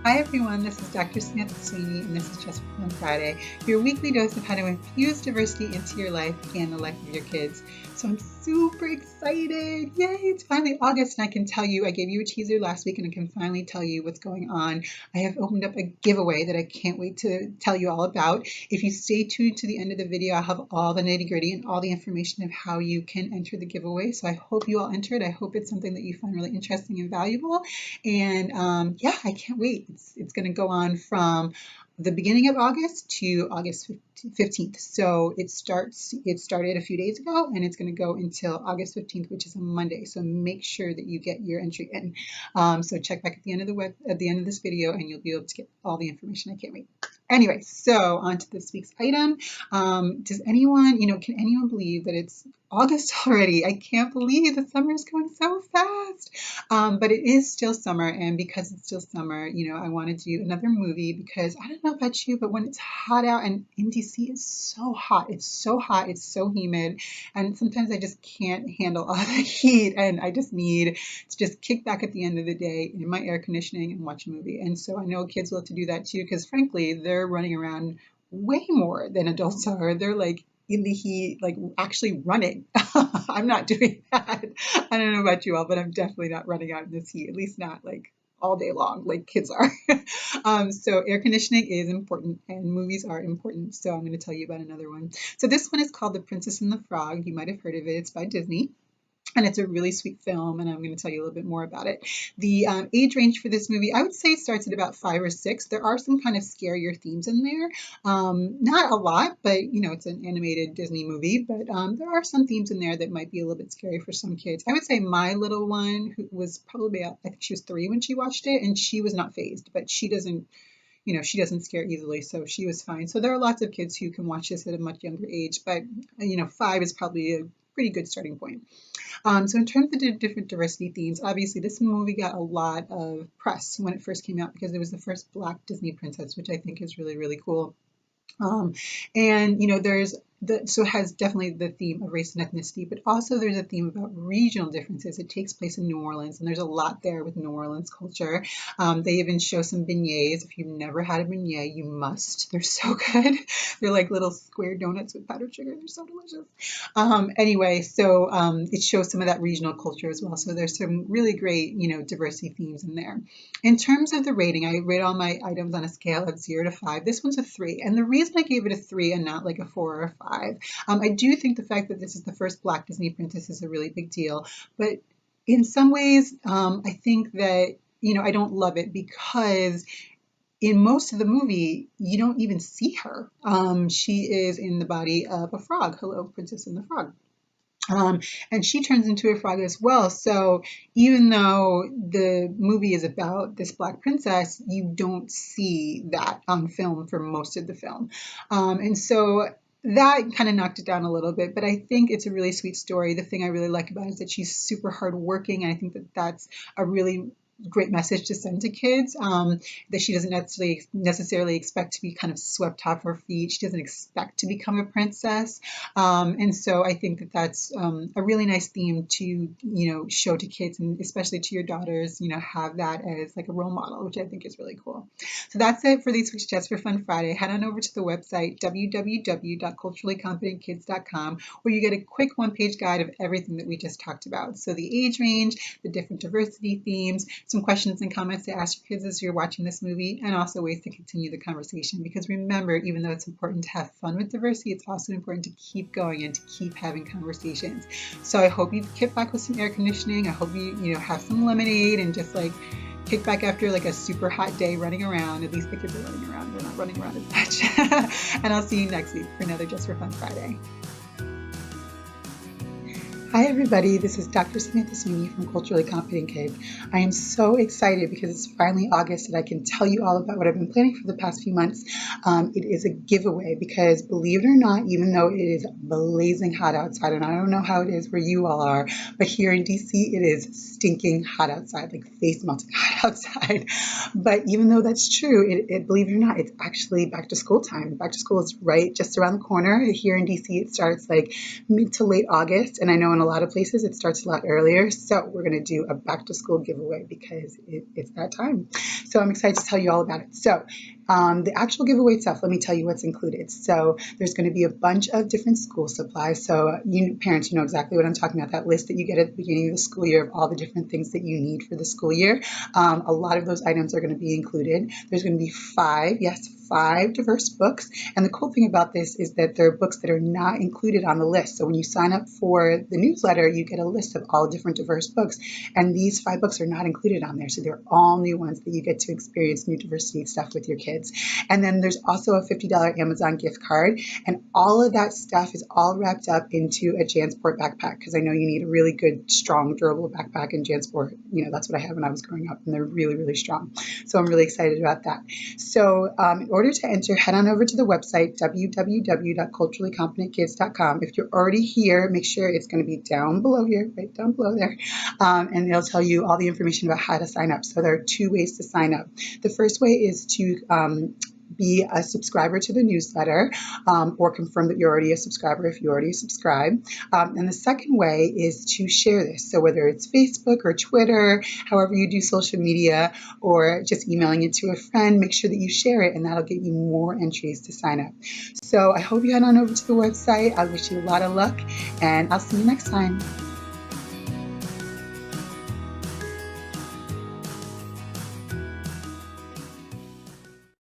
Hi everyone, this is Dr. Samantha Sweeney and this is Just for Fun Friday, your weekly dose of how to infuse diversity into your life and the life of your kids. So I'm super excited. Yay, it's finally August and I can tell you, I gave you a teaser last week and I can finally tell you what's going on. I have opened up a giveaway that I can't wait to tell you all about. If you stay tuned to the end of the video, I'll have all the nitty-gritty and all the information of how you can enter the giveaway. So I hope you all enter it. I hope it's something that you find really interesting and valuable. And yeah, I can't wait. It's going to go on from the beginning of August to August 15th. So it started a few days ago and it's going to go until August 15th, which is a Monday. So make sure that you get your entry in. So check back at the end of this video and you'll be able to get all the information. I can't wait. Anyway, so on to this week's item. Does anyone, can anyone believe that it's August already? I can't believe the summer is going so fast. But it is still summer, and because it's still summer, I want to do another movie because I don't know about you, but when it's hot out and in DC it's so hot, it's so hot, it's so humid, and sometimes I just can't handle all the heat, and I just need to just kick back at the end of the day in my air conditioning and watch a movie. And so I know kids love to do that too, because frankly, they're running around way more than adults are. They're like in the heat, like actually running. I'm not doing that. I don't know about you all, but I'm definitely not running out in this heat, at least not like all day long like kids are. So air conditioning is important and movies are important. So I'm going to tell you about another one. So this one is called The Princess and the Frog. You might have heard of it. It's by Disney. And it's a really sweet film, and I'm going to tell you a little bit more about it. The age range for this movie, I would say, starts at about 5 or 6. There are some kind of scarier themes in there. Not a lot, but it's an animated Disney movie. But there are some themes in there that might be a little bit scary for some kids. I would say my little one, who was probably, I think she was 3 when she watched it, and she was not fazed, but she doesn't. She doesn't scare easily, so she was fine. So there are lots of kids who can watch this at a much younger age, but 5 is probably a pretty good starting point. So in terms of the different diversity themes, obviously this movie got a lot of press when it first came out because it was the first Black Disney princess, which I think is really, really cool. Um, and there's so it has definitely the theme of race and ethnicity, but also there's a theme about regional differences. It takes place in New Orleans, and there's a lot there with New Orleans culture. They even show some beignets. If you've never had a beignet, you must. They're so good. They're like little square donuts with powdered sugar. They're so delicious. Anyway, so it shows some of that regional culture as well. So there's some really great, diversity themes in there. In terms of the rating, I rate all my items on a scale of 0 to 5. This one's a 3. And the reason I gave it a 3 and not like a 4 or a 5, I do think the fact that this is the first Black Disney princess is a really big deal. But in some ways, I think that, I don't love it because in most of the movie, you don't even see her. She is in the body of a frog. Hello, Princess and the Frog. And she turns into a frog as well. So even though the movie is about this Black princess, you don't see that on film for most of the film. And so that kind of knocked it down a little bit, but I think it's a really sweet story. The thing I really like about it is that she's super hardworking, and I think that that's a really great message to send to kids, that she doesn't necessarily expect to be kind of swept off her feet. She doesn't expect to become a princess. And so I think that that's a really nice theme to, show to kids, and especially to your daughters, have that as like a role model, which I think is really cool. So that's it for this week's Just for Fun Friday. Head on over to the website, www.culturallycompetentkids.com, where you get a quick one-page guide of everything that we just talked about. So the age range, the different diversity themes, some questions and comments to ask your kids as you're watching this movie, and also ways to continue the conversation. Because remember, even though it's important to have fun with diversity, it's also important to keep going and to keep having conversations. So I hope you kick back with some air conditioning. I hope you have some lemonade and just like kick back after like a super hot day running around. At least the kids are running around. They're not running around as much. And I'll see you next week for another Just for Fun Friday. Hi everybody, this is Dr. Samantha Sweeney from Culturally Competent Kids. I am so excited because it's finally August and I can tell you all about what I've been planning for the past few months. It is a giveaway because, believe it or not, even though it is blazing hot outside, and I don't know how it is where you all are, but here in DC it is stinking hot outside, like face melting hot outside. But even though that's true, believe it or not, it's actually back to school time. Back to school is right just around the corner. Here in DC it starts like mid to late August, and I know in a lot of places, it starts a lot earlier. So we're going to do a back to school giveaway because it's that time. So I'm excited to tell you all about it. So the actual giveaway itself, let me tell you what's included. So there's going to be a bunch of different school supplies. So you parents, you know exactly what I'm talking about. That list that you get at the beginning of the school year of all the different things that you need for the school year. A lot of those items are going to be included. There's going to be five diverse books. And the cool thing about this is that there are books that are not included on the list. So when you sign up for the newsletter, you get a list of all different diverse books. And these 5 books are not included on there. So they're all new ones that you get to experience new diversity stuff with your kids. And then there's also a $50 Amazon gift card. And all of that stuff is all wrapped up into a JanSport backpack, because I know you need a really good, strong, durable backpack in JanSport. You know, that's what I had when I was growing up, and they're really, really strong. So I'm really excited about that. So in order to enter, head on over to the website, www.culturallycompetentkids.com. If you're already here, make sure it's going to be down below here, right down below there. And it'll tell you all the information about how to sign up. So there are 2 ways to sign up. The first way is to be a subscriber to the newsletter, or confirm that you're already a subscriber if you already subscribe. And the second way is to share this. So whether it's Facebook or Twitter, however you do social media, or just emailing it to a friend, make sure that you share it, and that'll get you more entries to sign up. So I hope you head on over to the website. I wish you a lot of luck, and I'll see you next time.